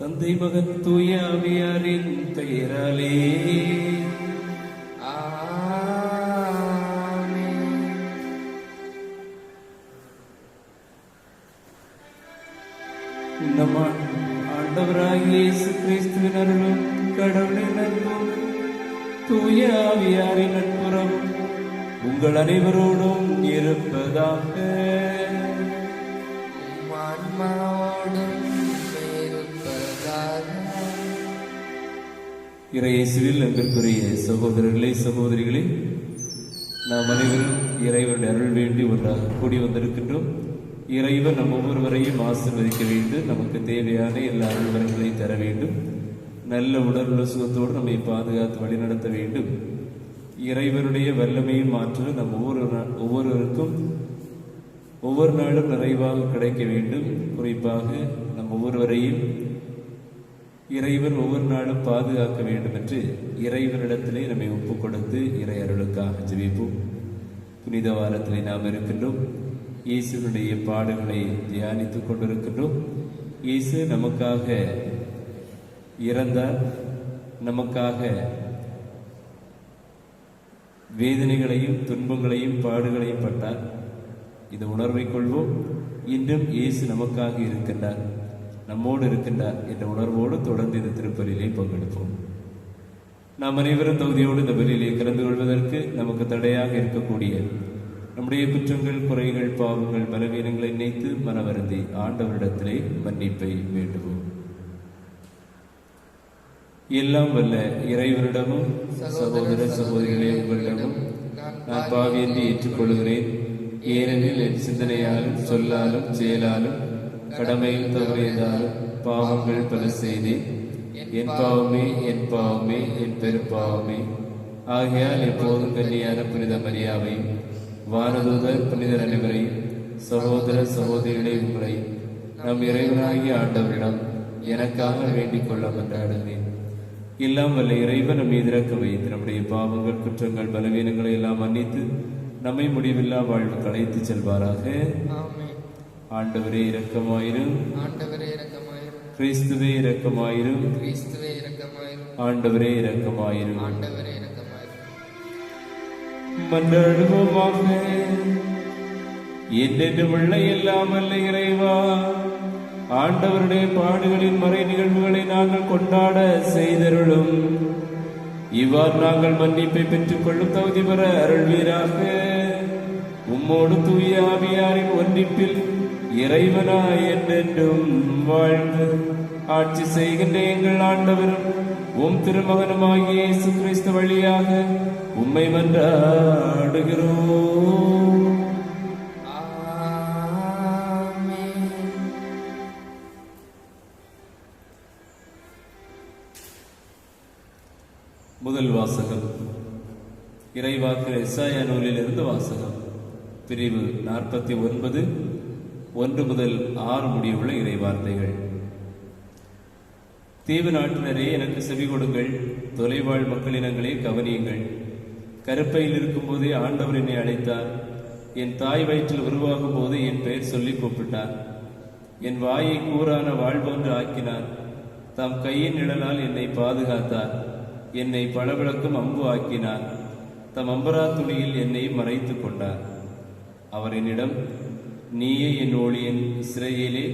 தந்தை மகன் தூய ஆவியாரின் பெயராலே நம் ஆண்டவராகிய இயேசு கிறிஸ்துவின் அருளும் கடவுளின் அன்பும் தூய ஆவியாரின் நட்புறம் உங்கள் அனைவரோடும் இருப்பதாக. இறையேசுவில் அன்பிற்குரிய சகோதரர்களே சகோதரிகளே, நாம் அனைவரும் இறைவனுடைய அருள் வேண்டி ஒன்றாக கூடி வந்திருக்கின்றோம். இறைவன் நம் ஒவ்வொருவரையும் ஆசீர்வதிக்க வேண்டும், நமக்கு தேவையான எல்லா அருள்வரங்களையும் தர வேண்டும், நல்ல உடல் சுகத்தோடு நம்மை பாதுகாத்து வழிநடத்த வேண்டும். இறைவனுடைய வல்லமையும் மாற்றம் நம் ஒவ்வொருவருக்கும் ஒவ்வொரு நாளும் நிறைவாக கிடைக்க வேண்டும். குறிப்பாக நம் ஒவ்வொருவரையும் இறைவன் ஒவ்வொரு நாளும் பாதுகாக்க வேண்டும் என்று இறைவனிடத்திலே நம்மை ஒப்புக் கொடுத்து இறை அருளுக்காக ஜெபிப்போம். புனித வாரத்திலே நாம் இருக்கின்றோம். இயேசுனுடைய பாடுகளை தியானித்துக் கொண்டிருக்கின்றோம். இயேசு நமக்காக இறந்தார், நமக்காக வேதனைகளையும் துன்பங்களையும் பாடுகளையும் பட்டார். இந்த உணர்வை கொள்வோம். இன்றும் இயேசு நமக்காக இருக்கின்றார், நம்மோடு இருக்கின்றார் என்ற உணர்வோடு தொடர்ந்து இந்த திருப்பலியிலே பங்கெடுப்போம். நாம் அனைவரும் தகுதியோடு இந்த பலியிலே கலந்து கொள்வதற்கு நமக்கு தடையாக இருக்கக்கூடிய நம்முடைய குற்றங்கள், குறைகள், பாவங்கள், பலவீனங்களை நினைத்து மனவருந்தி ஆண்டவரிடத்திலே மன்னிப்பை வேண்டுவோம். எல்லாம் வல்ல இறைவரிடமும் சகோதர சகோதரிகளே உங்களிடமும் நான் பாவி என்று ஏற்றுக்கொள்கிறேன். ஏனெனில் என் சிந்தனையாலும் சொல்லாலும் செயலாலும் கடமையில் தவறியதாலும் பாவங்கள் பல செய்தேன். என் பாவமே என் பாவமே என் பெரும்பாவமே. ஆகையால் எப்போதும் கன்னியான புனித மரியாவையும் வானதூதர் புனிதர் அனைவரையும் சகோதர சகோதரிகளை உங்களையும் நம் இறைவனாகிய ஆண்டவரிடம் எனக்காக வேண்டிக் கொள்ள மன்றாடுகிறேன். எல்லாம் வல்ல இறைவன் நம் மீது இரக்க வைத்து நம்முடைய பாவங்கள், குற்றங்கள், பலவீனங்களை எல்லாம் மன்னித்து நம்மை முடிவில்லா வாழ்வு களைத்து செல்வாராக. ஆண்டவரே இரக்கமாயிரும், ஆண்டவரே இரக்கமாயிரும். கிறிஸ்துவே இரக்கமாயிரும், கிறிஸ்துவே இரக்கமாயிரும். ஆண்டவரே இரக்கமாயிரும், ஆண்டவரே இரக்கமாயிரும். மன்றாடுவோமாக. என்றென்றும் உள்ள எல்லாம் வல்ல இறைவா, ஆண்டவருடைய பாடுகளின் மறை நிகழ்வுகளை நாங்கள் கொண்டாட செய்தருளும். இவ்வாறு நாங்கள் மன்னிப்பை பெற்றுக் கொள்ளும் தகுதி பெற அருள்வீராக. உம்மோடு தூய ஆவியாரின் ஒன்றிப்பில் இறைவனாய் என்றென்றும் வாழ்ந்து ஆட்சி செய்கின்ற எங்கள் ஆண்டவரும் உம் திருமகனுமாகிய இயேசு கிறிஸ்து வழியாக உம்மை மன்றாடுகிறோம். முதல் வாசகம் இறைவாக்கு எசாயா நூலிலிருந்து வாசகம். பிரிவு 49 1 முதல் 6 முடிவுள்ள இறைவார்த்தைகள். தீவு நாட்டினரே எனக்கு செவி கொடுங்கள், தொலைவாழ் மக்களினங்களே கவனியுங்கள். கருப்பையில் இருக்கும் போதே ஆண்டவர் என்னை அழைத்தார். என் தாய் வயிற்றில் உருவாகும் போது என் பெயர் சொல்லி கூப்பிட்டார். என் வாயை கூரான வாழ்வொன்று ஆக்கினார். தம் கையின் நிழலால் என்னை பாதுகாத்தார். என்னை பளபளக்கும் அம்பு ஆக்கினார். தம் அம்பரா துணியில் என்னை மறைத்துக் கொண்டார். அவர் என்னிடம், நீயே என் ஒளியன் இஸ்ரவேலே,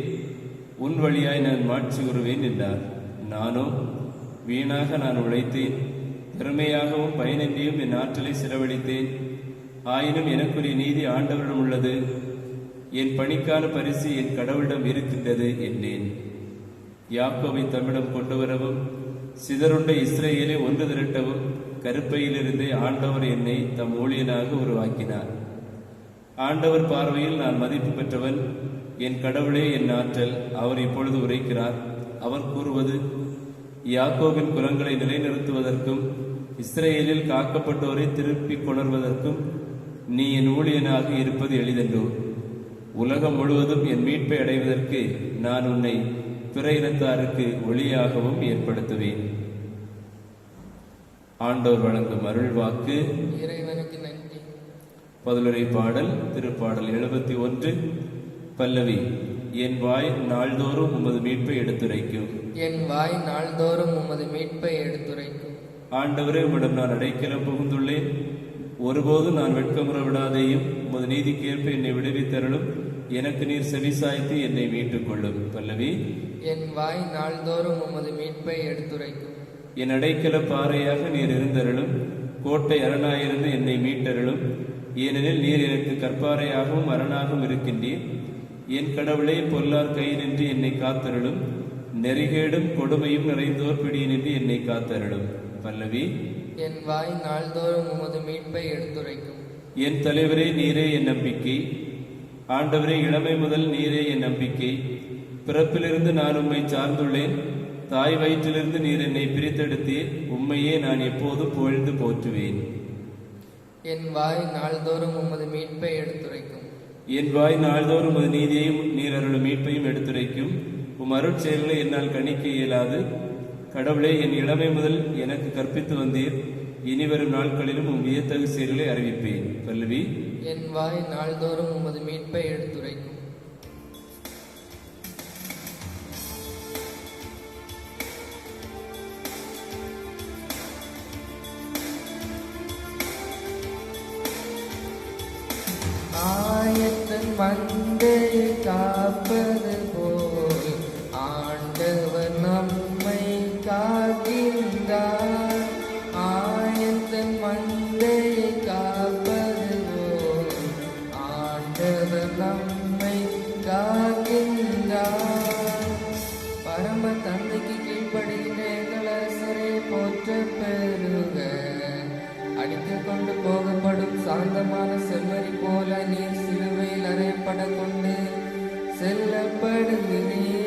உன் வழியாய் நான் மாட்சி உறுவேன் என்றார். நானோ, வீணாக நான் உழைத்தேன், பெருமையாகவும் பயனின்றியும் என் ஆற்றலை செலவழித்தேன். ஆயினும் எனக்குரிய நீதி ஆண்டவரிடம் உள்ளது, என் பணிக்கான பரிசு என் கடவுளிடம் இருக்கின்றது என்றேன். யாக்கோபை தம்மிடம் கொண்டு வரவும் சிதறுண்ட இஸ்ரவேலை ஒன்று திரட்டவும் கருப்பையிலிருந்தே ஆண்டவர் என்னை தம் ஊழியனாக உருவாக்கினார். ஆண்டவர் பார்வையில் நான் மதிப்பு பெற்றவன். என் கடவுளே என் ஆற்றல். அவர் இப்பொழுது உரைக்கிறார். அவர் கூறுவது, யாக்கோபின் குலங்களை நிலைநிறுத்துவதற்கும் இஸ்ரவேலில் காக்கப்பட்டோரை திருப்பிக் கொணர்வதற்கும் நீ என் ஊழியனாக இருப்பது எளிதென்றோ. உலகம் முழுவதும் என் மீட்பை அடைவதற்கு நான் உன்னை பிற இனத்தாருக்கு ஒளியாகவும் ஏற்படுத்துவேன். ஆண்டவர் வழங்கும் அருள் வாக்கு. இறைவனுக்கு நன்றி. பதிலுரை பாடல். திருப்பாடல் 71 பல்லவி. என் வாய் நாள்தோறும் உமது மீட்பை எடுத்துரைக்கும். என் வாய் நாள்தோறும் உமது மீட்பை எடுத்துரைக்கும். ஆண்டவரே, உம்மிடம் நான் அடைக்கலம் புகுந்துள்ளேன். ஒருபோதும் நான் வெட்கமுற விடாதேயும். உமது நீதிக்கேற்ப என்னை விடுவித்தருளும். எனக்கு நீர் செவிசாய்த்து என்னை மீட்டுக் கொள்ளும். பல்லவி. என் வாய் நாள்தோறும் உமது மீட்பை எடுத்துரைக்கும். என் அடைக்கல பாறையாக நீர் இருந்தருளும். கோட்டை அரணாயிருந்து என்னை மீட்டருளும். ஏனெனில் நீர் எனக்கு கற்பாறையாகவும் அரணாகவும் இருக்கின்றீர். என் கடவுளே, பொல்லார் கையினின்று என்னை காத்தருளும். நெறிகேடும் கொடுமையும் நிறைந்தோர் பிடியினின்று என்னை காத்தருளும். பல்லவி. என் வாய் நாள்தோறும் உமது மீட்பை எடுத்துரைக்கும். என் தலைவரே, நீரே என் நம்பிக்கை. ஆண்டவரே, இளமை முதல் நீரே என் நம்பிக்கை. பிறப்பிலிருந்து நான் உம்மை சார்ந்துள்ளேன். தாய் வயிற்றிலிருந்து நீர் என்னை பிரித்தெடுத்தீர். உம்மையே நான் எப்போதும் புகழ்ந்து போற்றுவேன். என் வாய் நாள்தோறும் உமது மீட்பை எடுத்துரைக்கும். என் வாய் நாள்தோறும் உமது நீதியையும் நீர் அருளும் மீட்பையும் எடுத்துரைக்கும். உம் அருட்செயல்களை என்னால் கணிக்க இயலாது. கடவுளே, என் இளமை முதல் எனக்கு கற்பித்து வந்தீர். இனிவரும் நாட்களிலும் உம் வியத்தகு செயல்களை அறிவிப்பேன். பல்லவி. என் வாய் நாள்தோறும் உமது மீட்பை எடுத்துரைக்கும். ஆயத்தன் மந்தையை காப்பது போல் ஆண்டவர் நம்மை காக்கின்றார். ஆயத்தன் மந்தையை காப்பது போல் ஆண்டவர் நம்மை காக்கின்றார். பரம தந்தைக்கு கீழ்ப்படுகின்ற எங்கள் அரசரை போற்ற பெறுக. அடித்துக் கொண்டு போகப்படும் சாந்தமான செல்வரி போல நீர் சிலுவையில் அறையப்பட கொண்டு செல்லப்படுகிறீர்.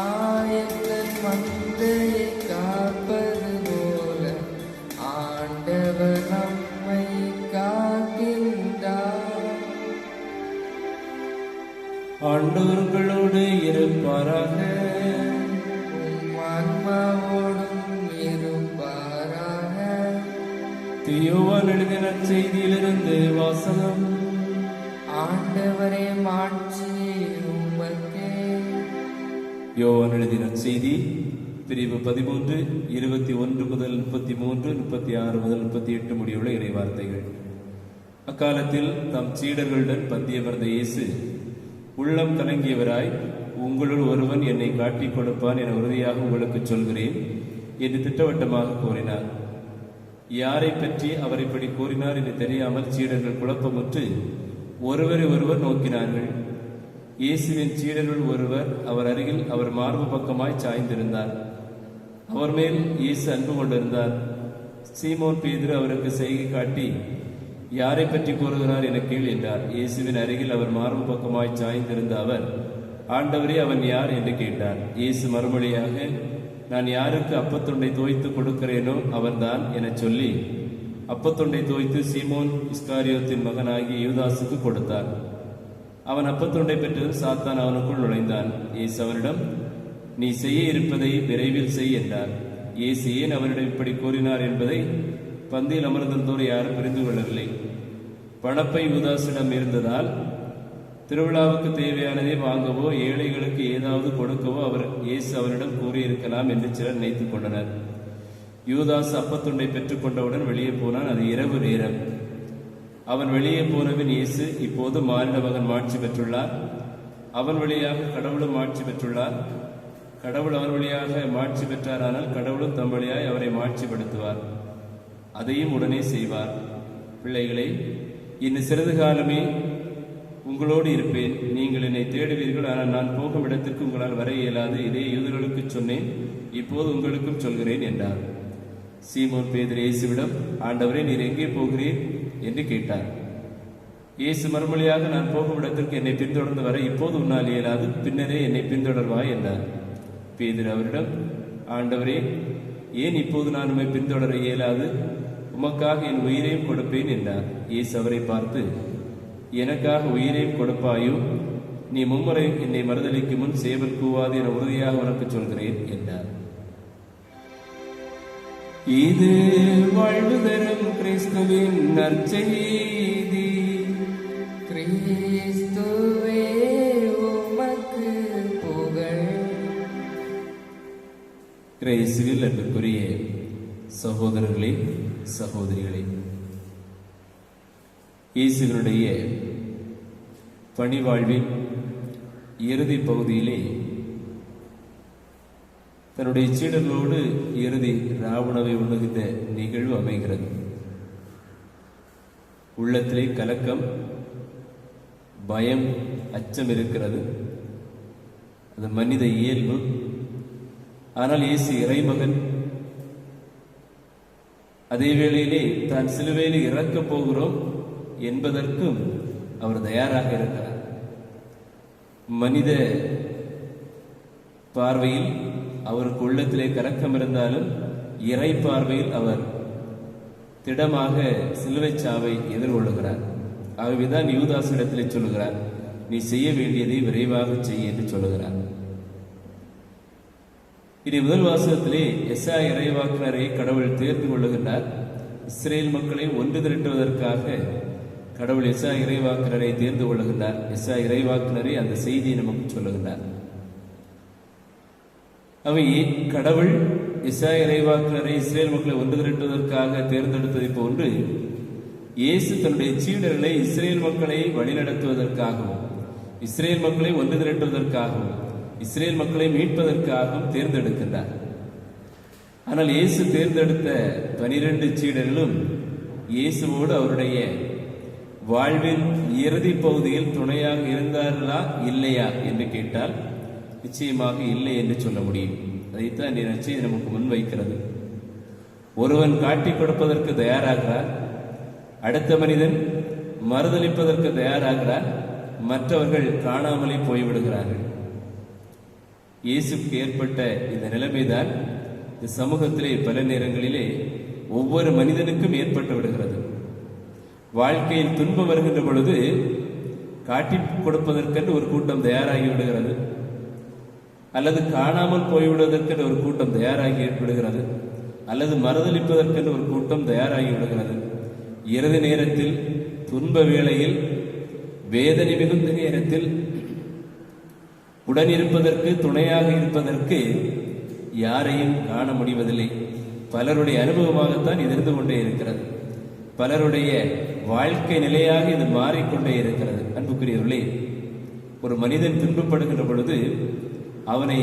ஆயத்தன் மந்தையை காப்பது போல ஆண்டவர் நம்மை காக்கின்றார். ஆண்டவர்களோடு இருப்பாராக. உம் ஆன்மாவோடும் இருப்பாராக. யோவான் எழுதிய நற்செய்தியிலிருந்து வாசகம். ஆண்டவரே, மாட்சி உமக்கே. யோவான் எழுதிய நற்செய்தி பிரிவு 13, 21 முதல் 33, 36 முதல் 38 முடிவுள்ள இறைவார்த்தைகள். அக்காலத்தில் தம் சீடர்களுடன் பந்தியமர்ந்த இயேசு உள்ளம் கலங்கியவராய், உங்களுள் ஒருவன் என்னை காட்டிக் கொடுப்பான் என உறுதியாக உங்களுக்கு சொல்கிறேன் என்று திட்டவட்டமாக கூறினார். யாரை பற்றி அவர் இப்படி கூறினார் என்று தெரியாமல் சீடர்கள் குழப்பமுற்று ஒருவரை ஒருவர் நோக்கினார்கள். இயேசுவின் சீடர்கள் ஒருவர் அவர் அருகில் அவர் மார்பு பக்கமாய் சாய்ந்திருந்தார். அவர் மேல் இயேசு அன்பு கொண்டிருந்தார். சீமோன் பேதுரு அவருக்கு செய்கை காட்டி, யாரை பற்றி கூறுகிறார் என கேள் என்றார். இயேசுவின் அருகில் அவர் மார்பு பக்கமாய் சாய்ந்திருந்த அவர், ஆண்டவரே, அவன் யார் என்று கேட்டார். இயேசு மறுமொழியாக, நான் யாருக்கு அப்பத்துண்டை தோய்த்து கொடுக்கிறேனோ அவன்தான் என சொல்லி அப்பத்துண்டை தோய்த்து சீமோன் இஸ்காரியோத்தின் மகனாகிய யூதாசுக்கு கொடுத்தார். அவன் அப்பத்துண்டை பெற்றதும் சாத்தான் அவனுக்குள் நுழைந்தான். இயேசு அவரிடம், நீ செய்ய இருப்பதை விரைவில் செய் என்றார். இயேசு ஏன் அவரிடம் இப்படி கூறினார் என்பதை பந்தியில் அமர்ந்திருந்தோர் யாரும் புரிந்து கொள்ளவில்லை. பணப்பை யூதாசிடம் இருந்ததால் திருவிழாவுக்கு தேவையானதை வாங்கவோ ஏழைகளுக்கு ஏதாவது கொடுக்கவோ இயேசு அவரிடம் கூறியிருக்கலாம் என்று சிலர் நினைத்துக் கொண்டனர். யூதாஸ் அப்பத்துண்டை பெற்றுக் கொண்டவுடன் வெளியே போனான். அது இரவு நேரம். அவன் வெளியே போனபின் இயேசு, இப்போது மானிட மகன் மாட்சி பெற்றுள்ளார். அவன் வழியாக கடவுளும் மாட்சி பெற்றுள்ளார். கடவுள் அவர் வழியாக மாட்சி பெற்றாரானால் கடவுளும் தம் வழியாய் அவரை மாட்சிப்படுத்துவார். அதையும் உடனே செய்வார். பிள்ளைகளை, இன்னும் சிறிது காலமே உங்களோடு இருப்பேன். நீங்கள் என்னை தேடுவீர்கள், ஆனால் நான் போகும் இடத்திற்கு உங்களால் வர இயலாது. இதை யூதர்களுக்கு சொன்னேன், இப்போது உங்களுக்கும் சொல்கிறேன் என்றார். சீமோன் பேதுரு இயேசுவிடம், ஆண்டவரே, நீர் எங்கே போகிறீர் என்று கேட்டார். இயேசு மறுமொழியாக, நான் போகும் இடத்திற்கு என்னை பின்தொடர்ந்து வர இப்போது உன்னால் இயலாது, பின்னரே என்னை பின்தொடர்வாய் என்றார். பேதுரு அவரிடம், ஆண்டவரே, ஏன் இப்போது நான் உம்மை பின்தொடர இயலாது? உமக்காக என் உயிரையும் கொடுப்பேன் என்றார். இயேசு அவரை பார்த்து, எனக்காக உயிரையும் கொடுப்பாயோ? நீ மும்முறை என்னை மறுதலிக்கும் முன் சேவல் கூவாது என உறுதியாக உனக்கு சொல்கிறேன் என்றார். இது வாழ்வு தரும் கிறிஸ்துவின் நற்செய்தி. கிறிஸ்துவே உமக்கு புகழ். இயேசுவில் அன்புக்குரிய சகோதரர்களே, சகோதரிகளே, இயேசுவினுடைய பணிவாழ்வின் இறுதி பகுதியிலே தன்னுடைய சீடர்களோடு இறுதி ராவணவை உண்ணுகின்ற நிகழ்வு அமைகிறது. உள்ளத்திலே கலக்கம், பயம், அச்சம் இருக்கிறது. அது மனித இயல்பு. ஆனால் இயேசு இறைமகன். அதே வேளையிலே தான் சிலுவையில் இறக்கப் போகிறோம் என்பதற்கும் அவர் தயாராக இருக்கிறார். மனித பார்வையில் அவருக்கு உள்ளத்திலே கலக்கம் இருந்தாலும் இறை பார்வையில் அவர் திடமாக சிலுவை சாவை எதிர்கொள்ளுகிறார். ஆகவேதான் யூதாசிடத்திலே சொல்லுகிறார், நீ செய்ய வேண்டியதை விரைவாக செய் என்று சொல்லுகிறார். இனி முதல் வாசகத்திலே எசாயா இறைவாக்கினரை கடவுள் தேர்ந்து கொள்ளுகின்றார். இஸ்ரேல் மக்களை ஒன்று திரட்டுவதற்காக கடவுள் எசாயா இறைவாக்கினரை தேர்ந்து கொள்ளுகின்றார். எசாயா இறைவாக்கினரை அந்த செய்தியை நமக்கு சொல்லுகின்றார். அவை கடவுள் எசாயா இறைவாக்கினரை இஸ்ரேல் மக்களை ஒன்று திரட்டுவதற்காக தேர்ந்தெடுத்ததை போன்று இயேசு தன்னுடைய சீடர்களை இஸ்ரேல் மக்களை வழிநடத்துவதற்காகவும் இஸ்ரேல் மக்களை ஒன்று திரட்டுவதற்காகவும் இஸ்ரேல் மக்களை மீட்பதற்காகவும் தேர்ந்தெடுக்கின்றார். ஆனால் இயேசு தேர்ந்தெடுத்த 12 சீடர்களும் இயேசுவோடு அவருடைய வாழ்வின் இறுதி பகுதியில் துணையாக இருந்தார்களா இல்லையா என்று கேட்டால் நிச்சயமாக இல்லை என்று சொல்ல முடியும். அதைத்தான் நிச்சயம் நமக்கு முன்வைக்கிறது. ஒருவன் காட்டிக் கொடுப்பதற்கு தயாராகிறார், அடுத்த மனிதன் மறுதளிப்பதற்கு தயாராகிறார், மற்றவர்கள் காணாமலே போய்விடுகிறார்கள். இயேசுக்கு ஏற்பட்ட இந்த நிலைமைதான் இந்த சமூகத்திலே பல நேரங்களிலே ஒவ்வொரு மனிதனுக்கும் ஏற்பட்டு விடுகிறது. வாழ்க்கையில் துன்பம் வருகின்ற பொழுது காட்டி கொடுப்பதற்கென்று ஒரு கூட்டம் தயாராகி விடுகிறது, அல்லது காணாமல் போய்விடுவதற்கென்று ஒரு கூட்டம் தயாராகி விடுகிறது, அல்லது மறுதளிப்பதற்கென்று ஒரு கூட்டம் தயாராகி விடுகிறது. இறுதி நேரத்தில், துன்ப வேளையில், வேதனை மிகுந்த நேரத்தில் உடனிருப்பதற்கு, துணையாக இருப்பதற்கு யாரையும் காண முடிவதில்லை. பலருடைய அனுபவமாகத்தான் இது இருந்து கொண்டே இருக்கிறது. பலருடைய வாழ்க்கை நிலையாக இது மாறிக்கொண்டே இருக்கிறது. அன்புக்குரியவர்களே, ஒரு மனிதன் துன்பப்படுகின்ற பொழுது அவனை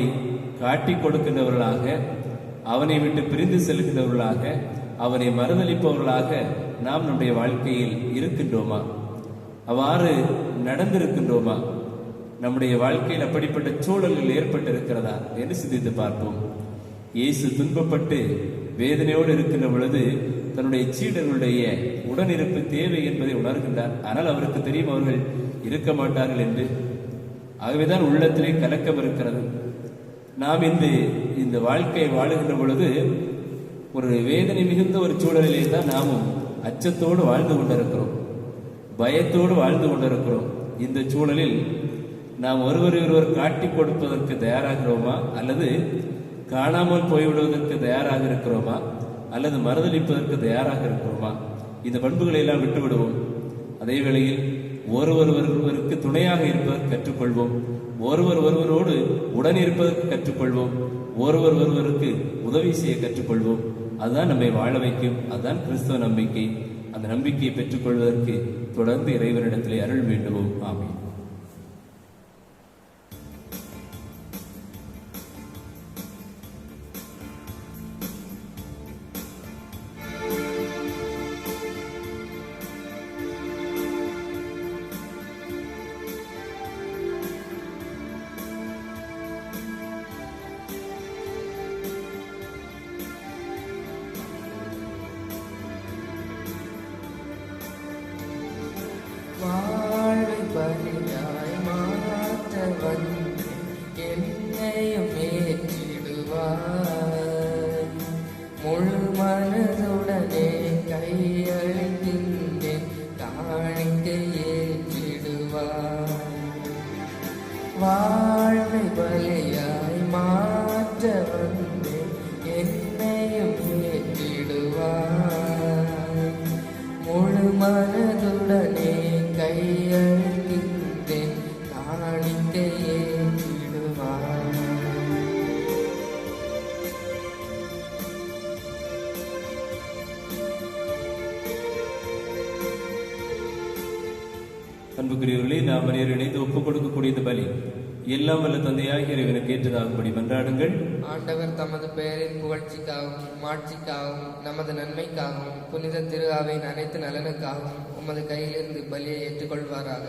காட்டிக் கொடுக்கின்றவர்களாக, அவனை விட்டு பிரிந்து செல்கின்றவர்களாக, அவனை மறுதளிப்பவர்களாக நாம் நம்முடைய வாழ்க்கையில் இருக்கின்றோமா? அவ்வாறு நடந்திருக்கின்றோமா? நம்முடைய வாழ்க்கையில் அப்படிப்பட்ட சூழல்கள் ஏற்பட்டிருக்கிறதா என்று சிந்தித்து பார்ப்போம். இயேசு துன்பப்பட்டு வேதனையோடு இருக்கின்ற பொழுது தன்னுடைய சீடர்களுடைய உடனிருப்பு தேவை என்பதை உணர்கின்றார். ஆனால் அவருக்கு தெரியும் அவர்கள் இருக்க மாட்டார்கள் என்று. ஆகவேதான் உள்ளத்திலே கலக்கம் இருக்கிறது. நாம் இந்த வாழ்க்கையை வாழுகின்ற பொழுது ஒரு வேதனை மிகுந்த ஒரு சூழலிலே தான் நாமும் அச்சத்தோடு வாழ்ந்து கொண்டிருக்கிறோம், பயத்தோடு வாழ்ந்து கொண்டிருக்கிறோம். இந்த சூழலில் நாம் ஒருவர் காட்டிக் கொடுப்பதற்கு தயாராகிறோமா, அல்லது காணாமல் போய்விடுவதற்கு தயாராக இருக்கிறோமா, அல்லது மறுதளிப்பதற்கு தயாராக இருக்கிறோமா? இந்த பண்புகளை எல்லாம் விட்டுவிடுவோம். அதே வேளையில் ஒருவருக்கு துணையாக இருப்பதற்கு கற்றுக்கொள்வோம். ஒருவரோடு உடன் இருப்பதற்கு கற்றுக்கொள்வோம். ஒருவருக்கு உதவி செய்ய கற்றுக்கொள்வோம். அதுதான் நம்மை வாழ வைக்கும். அதுதான் கிறிஸ்தவ நம்பிக்கை. அந்த நம்பிக்கையை பெற்றுக்கொள்வதற்கு தொடர்ந்து இறைவனிடத்திலே அருள் வேண்டுவோம். ஆமென். வாழ்வை பலியாய் மாற்ற வந்து என்னையும் ஏற்றிடுவாய். முழு மனதுடனே கையளிக்கின்றேன், காணிக்கை ஏற்றிடுவாய். வாழ்வை பலியாய் மாற்ற வந்து என்னையும் ஏற்றிடுவாய். முழு மனதுடனே கையளிக்கின்றேன், காணிக்கை ஏற்றிடுவாய். அன்புக்குரியவர்களே, நாம் அனைவரும் இணைந்து ஒப்புக் கொடுக்கக்கூடிய இந்த பலி எல்லாம் வல்ல தந்தையாகிய இறைவனுக்கு ஏற்றதாகும்படி மன்றாடுங்கள். ஆண்டவர் தமது பெயரின் புகழ்ச்சிக்காகவும் மாட்சிக்காகவும் நமது நன்மைக்காகவும் புனித திரு அவையின் அனைத்து நலனுக்காகவும் உமது கையிலிருந்து பலியை ஏற்றுக்கொள்வாராக.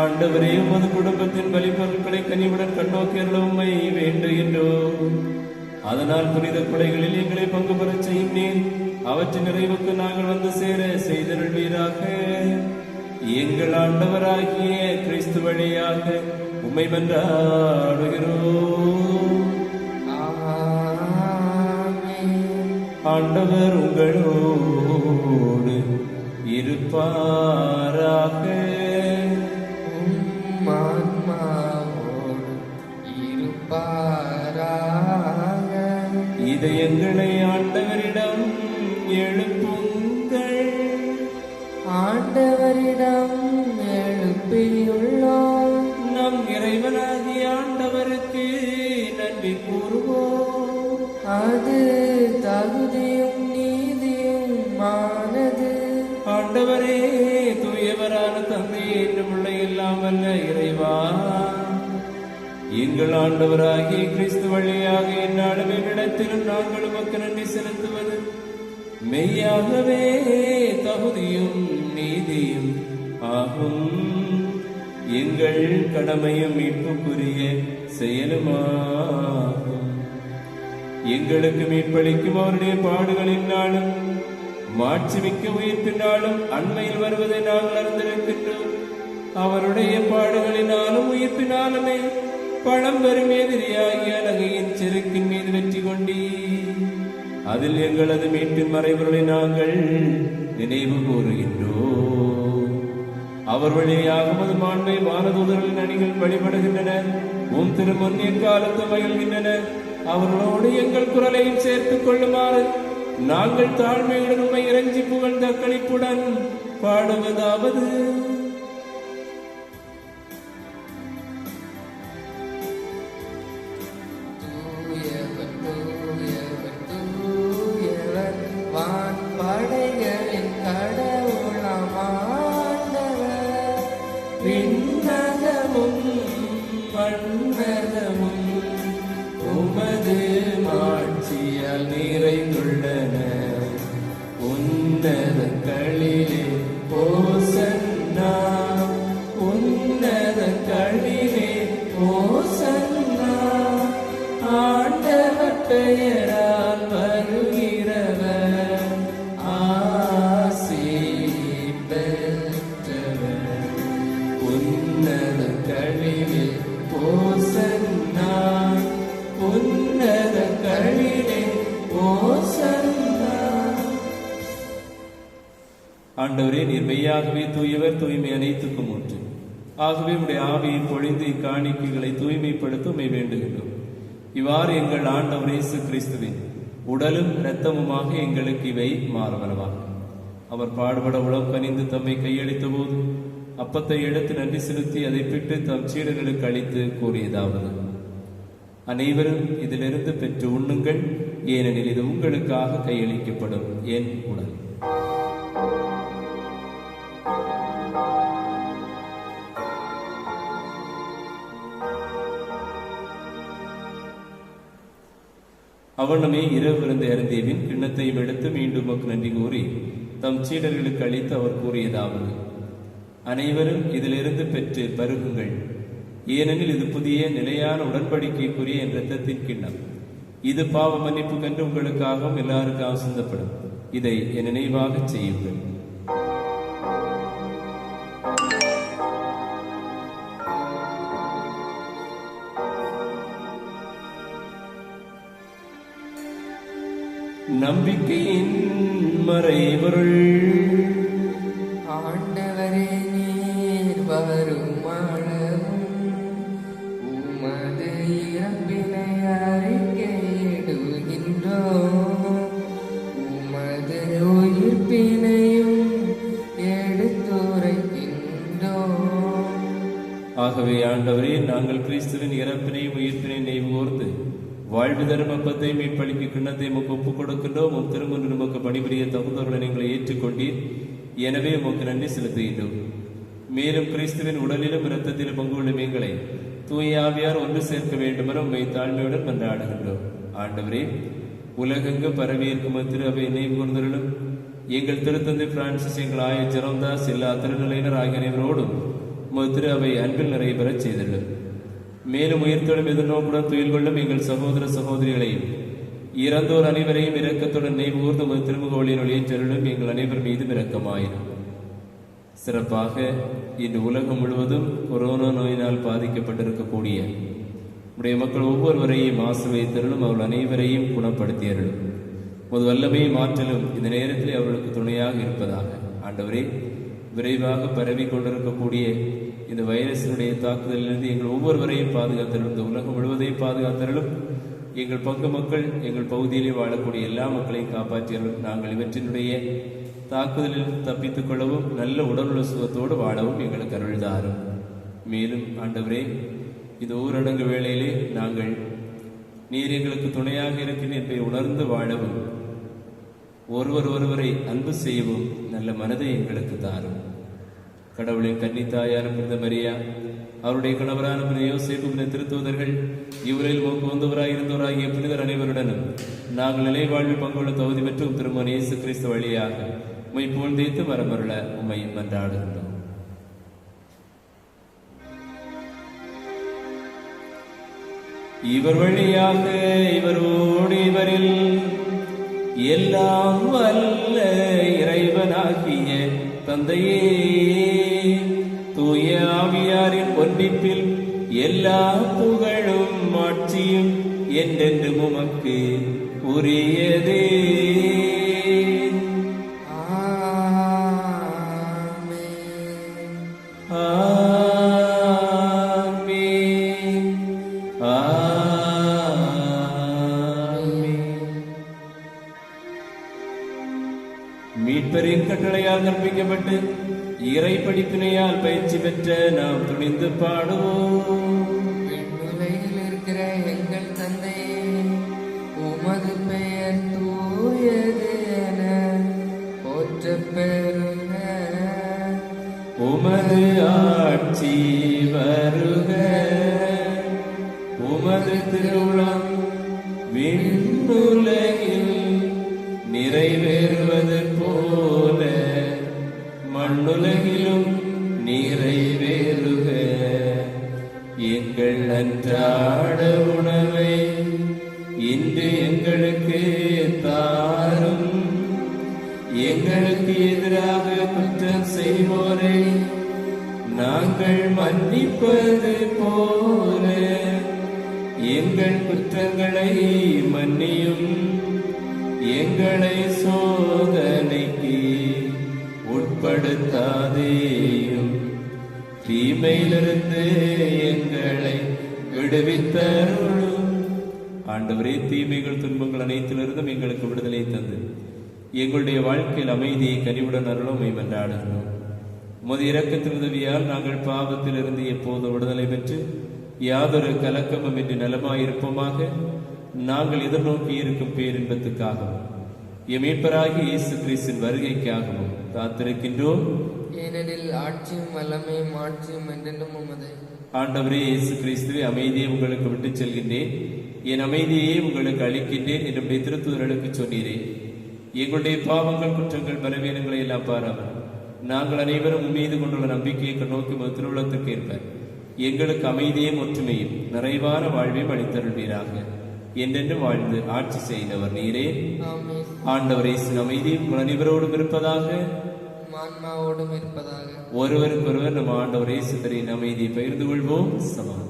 ஆண்டவரே, உமது குடும்பத்தின் பலி பொருட்களை கனிவுடன் கண்ணோக்கி அருள உம்மை வேண்டுகின்றோம். அதனால் புனித கொடைகளில் எங்களை பங்கு பெறச் செய்யும் நீர் அவற்றின் நிறைவுக்கு நாங்கள் வந்து சேர செய்தருள்வீராக. எங்கள் ஆண்டவராகிய கிறிஸ்து வழியாக உம்மை மன்றாடுகிறோம். ஆண்டவர் உங்களோடு இருப்பாராக. இதயங்களை ஆண்டவரிடம் எழுப்புங்கள். ஆண்டவரிடம் எழுப்பியுள்ளோம். நம் இறைவனாகிய ஆண்டவருக்கு நன்றி கூறுவோம். அது தகுதியும் நீதியும் ஆனது. ஆண்டவரே, தூயவரான தந்தையே, என்றுமுள்ள எல்லாம் வல்ல இறைவா, எங்கள் ஆண்டவராகிய கிறிஸ்து வழியாக எந்நாளும் எவ்விடத்திலும் நாங்கள் உமக்கு நன்றி செலுத்துவது மெய்யாகவே தகுதியும் நீதியும் ஆகும். எங்கள் கடமையும் மீட்புக்குரிய செயலுமாகும். எங்களுக்கு மீட்பளிக்கும் அவருடைய பாடுகளின் நாளும் மாட்சிமிக்க உயிர்ப்பினாலும் அண்மையில் வருவதை நாங்கள் அறிந்திருக்கின்றோம். அவருடைய பாடுகளினாலும் உயிர்ப்பினாலுமே பழம்பெரும் எதிரியாகிய அழகையின் செருக்கின் மீது வெற்றி கொண்டீ. அதில் எங்களது மீட்பின் மறைபொருளை நாங்கள் நினைவு கூறுகின்றோம். அவர் வழியாக உமது மாண்பை வானதூதர்களின் அணிகள் வழிபடுகின்றன. உம் திருமுன்னிய காலத்து மகிழ்கின்றன. அவர்களோடு எங்கள் குரலையும் சேர்த்துக் கொள்ளுமாறு நாங்கள் தாழ்மையுடன் உம்மை இறைஞ்சி புகழ்ந்த களிப்புடன் பாடுவதாவது: படைகளின் கடவுளமாண்டவர், விண்ணகமும் மண்ணகமும் உமது மாட்சியால் நிறைந்துள்ளன. உன்னதங்களிலே ஓசன்னா, உன்னதங்களிலே ஓசன்னா. ஆண்டவர் பெயரால் வருகிறவர் ஆசி பெற்றவர். உன்னதங்களிலே ஓசன்னா, உன்னதங்களிலே ஓசன்னா. ஆண்டவரே, நீர் மெய்யாகவே தூயவர், தூய்மை அனைத்துக்கும் ஒன்று. ஆகவே உடைய ஆவியை பொழிந்து இக்காணிக்கைகளை தூய்மைப்படுத்த உம்மை வேண்டுகின்றோம். இவ்வாறு எங்கள் ஆண்டவர் இயேசு கிறிஸ்துவின் உடலும் இரத்தமுமாக எங்களுக்கு இவை மாறுவனவாக. அவர் பாடுபட உளம் கனிந்து தம்மை கையளித்த போது அப்பத்தை எடுத்து நன்றி செலுத்தி அதை பிட்டு தம் சீடர்களுக்கு அளித்து கூறியதாவது: அனைவரும் இதிலிருந்து பெற்று உண்ணுங்கள், ஏனெனில் இது உங்களுக்காக கையளிக்கப்படும் என் உடல். அவனுமே இரவு விருந்து அருந்தியபின் கிண்ணத்தையும் எடுத்து மீண்டும் உமக்கு நன்றி கூறி தம் சீடர்களுக்கு அளித்து அவர் கூறியதாவது: அனைவரும் இதிலிருந்து பெற்று பருகுங்கள், ஏனெனில் இது புதிய நிலையான உடன்படிக்கைக்குரிய என் இரத்தத்தின் கிண்ணம். இது பாவ மன்னிப்பு கண்டு உங்களுக்காகவும் எல்லாருக்காக சிந்தப்படும். இதை என் நினைவாக செய்யுங்கள். நம்பிக்கையின் மறைபொருள். ஆண்டவரே, நீர் வரும் அளவும் உமது இறப்பினை அறிக்கையிடுகின்றோம், உமது உயிர்ப்பினையும் எடுத்துரைக்கின்றோம். ஆகவே ஆண்டவரே, நாங்கள் கிறிஸ்துவின் இறப்பினையும் உயிர்ப்பினை நினைவு கூர்ந்து வாழ்வு தரும் அப்பத்தை மீட்பளிக்கு கிண்ணத்தை உமக்கு ஒப்புக் கொடுக்கின்றோம். உம் திருமுன் உமக்கு பணிபுரிய தகுந்தவர்களை நீங்கள் ஏற்றுக்கொண்டீர். எனவே உமக்கு நன்றி செலுத்துகின்றோம். மேலும் கிறிஸ்துவின் உடலிலும் இரத்தத்திலும் பங்கு கொள்ளும் எங்களை தூய ஆவியார் ஒன்று சேர்க்க வேண்டுமென உம்மை தாழ்மையுடன் மன்றாடுகின்றோம். ஆண்டவரே, உலகெங்கும் பரவியிருக்கும் திரு அவை நினைவு கூர்ந்தருளும். எங்கள் திருத்தந்தை பிரான்சிஸ், எங்கள் ஆய ஜெரோம்தாஸ், எல்லா திருநிலையினர் ஆகிய அனைவரோடும் திரு அவை அன்பில் நிறைய பெறச் செய்துள்ளோம். மேலும் உயிர்த்தெழும் எதிர்நோக்குடன் துயில் கொள்ளும் எங்கள் சகோதர சகோதரிகளையும் இறந்தோர் அனைவரையும் இரக்கத்துடன் நினைவு கூர்ந்து திருமுகவழியின் ஒளியேற்றருளும். எங்கள் அனைவர் மீதும் இரக்கமாயிரும். சிறப்பாக இன்று உலகம் முழுவதும் கொரோனா நோயினால் பாதிக்கப்பட்டிருக்கக்கூடிய உடைய மக்கள் ஒவ்வொருவரையும் ஆசீர்வதித்தருளும். அவர்கள் அனைவரையும் குணப்படுத்தியருளும். உமது வல்லமையும் ஆற்றலும் இந்த நேரத்தில் அவர்களுக்கு துணையாக இருப்பதாக. ஆண்டவரே, விரைவாக பரவி கொண்டிருக்கக்கூடிய இந்த வைரஸினுடைய தாக்குதலிலிருந்து எங்கள் ஒவ்வொருவரையும் பாதுகாத்தருளும். இந்த உலகம் முழுவதையும் பாதுகாத்தருளும். எங்கள் பங்கு மக்கள், எங்கள் பகுதியிலே வாழக்கூடிய எல்லா மக்களையும் காப்பாற்றியருளும். நாங்கள் இவற்றினுடைய தாக்குதலில் தப்பித்துக் கொள்ளவும் நல்ல உடலுள்ள சுகத்தோடு வாழவும் எங்களுக்கு அருள்தாரும். மேலும் ஆண்டவரே, இது ஊரடங்கு வேளையிலே நாங்கள் நீர் எங்களுக்கு துணையாக இருக்கின்ற என்பதை உணர்ந்து வாழவும் ஒருவரை அன்பு செய்யவும் நல்ல மனதை எங்களுக்கு தாரும். கடவுளின் கன்னித்தாயான புனித மரியா, அவருடைய கணவரான புனித யோசேப்பு, புனித திருத்தூதர்கள், இவரில் உமக்கு வந்தவராயிருந்தவராகிய புனிதர் அனைவருடனும் நாங்கள் நிலை வாழ்வில் பங்குள்ள தகுதி பெற்றும் திருமண இயேசு கிறிஸ்து வழியாக உம்மை புகழ்ந்தேத்து மரமருள உம்மை மன்றாடுகின்றோம். இவர் வழியாக இவரோடு இவரில் எல்லாம் வல்ல இறைவனாகிய தந்தையே, தூய ஆவியாரின் ஒன்றிப்பில் எல்லா புகழும் ஆட்சியும் என்றென்று உமக்கு உரியதே. மீட்பரின் கட்டளையால் கற்பிக்கப்பட்டு இறை படிப்பினையால் பயிற்சி பெற்ற நாம் துணிந்து பாடுவோம். விண்ணுலகில் இருக்கிற எங்கள் தந்தையே, உமது பெயர் தூயது என போற்றப் பெறுக. உமது ஆட்சி வருக. உமது திருவுளம் விண்ணுலகில் நிறைவேறுவது போல மண்ணுலகிலும் நிறைவேறுக. எங்கள் அன்றாட உணவை இன்று எங்களுக்கு தாரும். எங்களுக்கு எதிராக குற்றம் செய்வோரை நாங்கள் மன்னிப்பது போல எங்கள் குற்றங்களை மன்னியும். எங்களை சோதனைக்கு உட்படுத்தாதேயும், தீமையிலிருந்து எங்களை விடுவித்தருளும். ஆண்டவரே, தீமைகள் துன்பங்கள் அனைத்திலிருந்தும் எங்களுக்கு விடுதலை தந்து எங்களுடைய வாழ்க்கையில் அமைதியை கனிவுடன் அருளும் மன்றாடுகிறோம். உமது இரக்கத்தின் உதவியால் நாங்கள் பாவத்திலிருந்து எப்போது விடுதலை பெற்று யாதொரு கலக்கமும் இன்றி நலமாயிருப்போமாக. நாங்கள் எதிர்நோக்கி இருக்கும் பேரின்பத்துக்காகவும் மீட்பராகிய இயேசு கிறிஸ்துவின் வருகைக்காகவும் காத்திருக்கின்றோம். ஏனெனில் ஆட்சியும் வல்லமையும் ஆட்சியும் என்றென்றும் உமதே. ஆண்டவரே இயேசு கிறிஸ்துவை, அமைதியை உங்களுக்கு விட்டுச் செல்கின்றேன், என் அமைதியை உங்களுக்கு அளிக்கின்றேன் என்னுடைய திருத்தூதர்களுக்கு சொன்னீரே. எங்களுடைய பாவங்கள், குற்றங்கள், பலவீனங்களை எல்லாம் பாராமல் நாங்கள் அனைவரும் மீது கொண்டுள்ள நம்பிக்கையை நோக்கி திருவுளத்திற்கு ஏற்ப எங்களுக்கு அமைதியும் ஒற்றுமையும் நிறைவான வாழ்வையும் அளித்தருள்வீராக. என்றென்று வாழ்ந்து ஆட்சி செய்தவர் நீரே. ஆண்டவர் இயேசு அமைதி உங்கள் அனைவரோடும் இருப்பதாக, ஆன்மாவோடும் இருப்பதாக. ஒருவருக்கொருவர் நம் ஆண்டவர் இயேசு தரின் அமைதியை பகிர்ந்து கொள்வோம். சமாதானம்.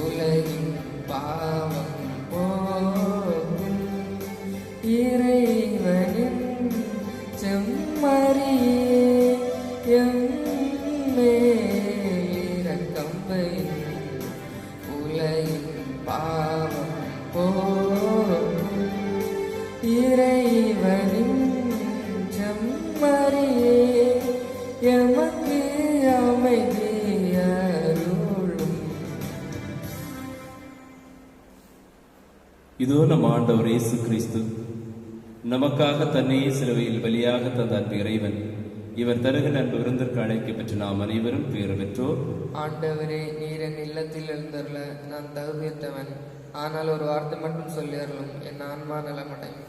உலகின் பாவம் போகும் இறைவனின் செம்மறியே, எம்மேலிரக்கம் வையும். உலகின் பாவம் போகும் எமக்கு அமைதி அருளும். இதோ நம் ஆண்டவர் இயேசு கிறிஸ்து நமக்காக தன்னையே சிலுவையில் பலியாக தந்த அன்பு இறைவன். இவர் தருகிற அன்பு விருந்திற்கு அழைக்கப்பெற்று நாம் அனைவரும் பேறு பெற்றோர். ஆண்டவரே, நீர் என் இல்லத்தில் எழுந்தருள நான் தகுதியற்றவன். ஆனால் ஒரு வார்த்தை மட்டும் சொல்லி அருளும், என் ஆன்மா நலமடையும்.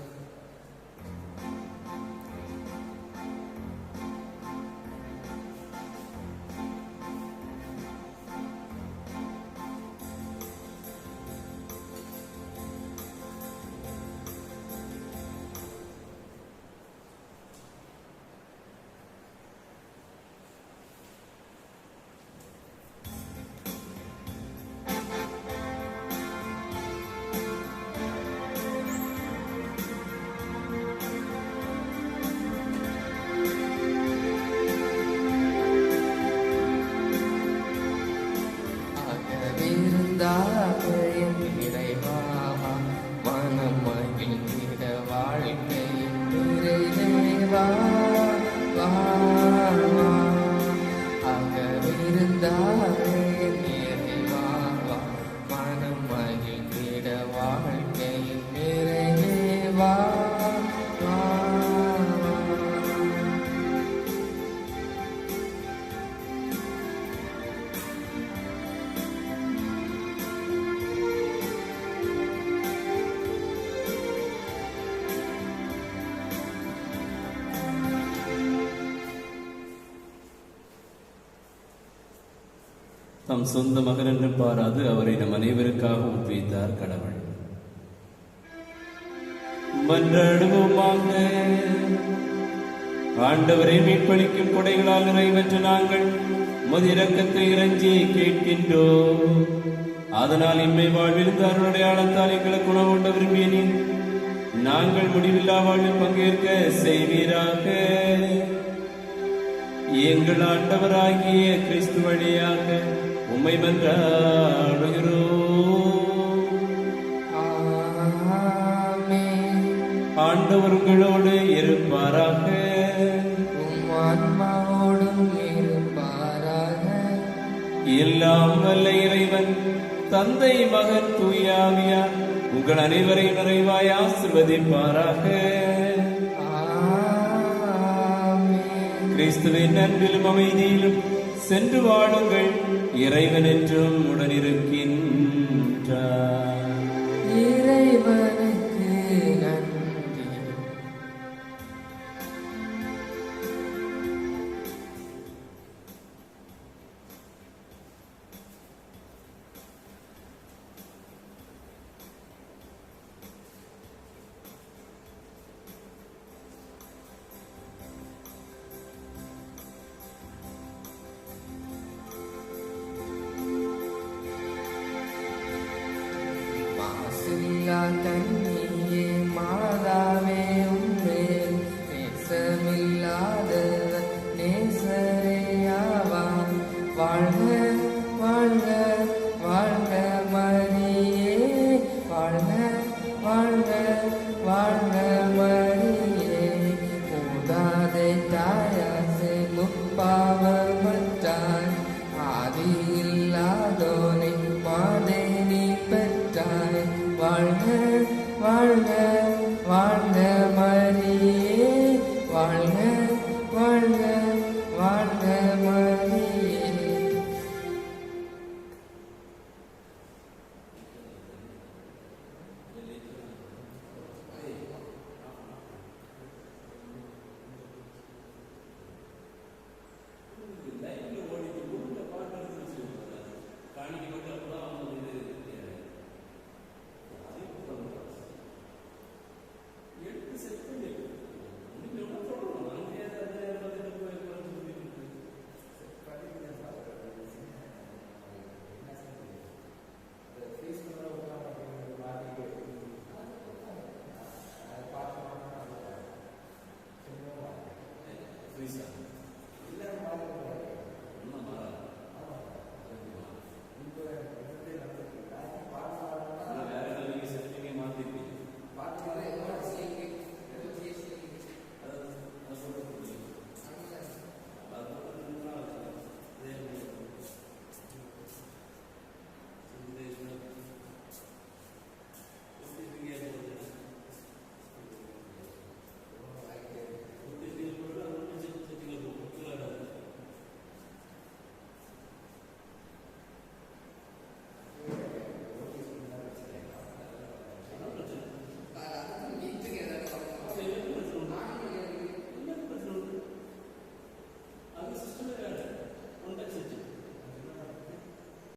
தம் சொந்த மகன் என்று பாராது அவரை நம் அனைவருக்காக ஒப்புவித்தார் கடவுள். மன்றாடுவோமாக. ஆண்டவரை மீட்பளிக்கும் கொடைகளால் நிறைவேற்ற நாங்கள் உமது இரக்கத்தை இறைஞ்சி கேட்கின்றோம். அதனால் இம்மை வாழ்விருந்த அருளடையாளத்தால் எங்களுக்கு உணவுண்ட விரும்பிய நீர் நாங்கள் முடிவில்லா வாழ்வில் பங்கேற்க செய்வீராக. எங்கள் ஆண்டவராகிய கிறிஸ்து வழியாக உம்மை மன்றாடுகிறோம். ஆண்டவர் உங்களோடு இருப்பாராக. ஆன்மாவோடும் இருப்பாராக. எல்லாம் வல்ல இறைவன் தந்தை மகன் தூயாவியார் உங்கள் அனைவரையும் நிறைவாய் ஆசீர்வதிப்பாராக. கிறிஸ்துவின் அன்பிலும் அமைதியிலும் சென்று வாழுங்கள். இறைவன் என்றும் உடனிருக்கின்றார். இறைவனுக்கு நன்றி. கண்ணியே மாதாவே உன்மேல் நேசமில்லாத நேசரேயாவான். வாழ்க வாழ்க வாழ்க மரியே, வாழ்க வாழ்க வாழ்க மரியே. மூதாதை தாயாசை முப்பாவமற்றாய், ஆதி இல்லாதோனை மாதே நீ பெற்றாய். வாழ்க வாழ்க வாழ்க மரியே, வாழ்க வாழ்க வாழ்க மரியே. Please, sir.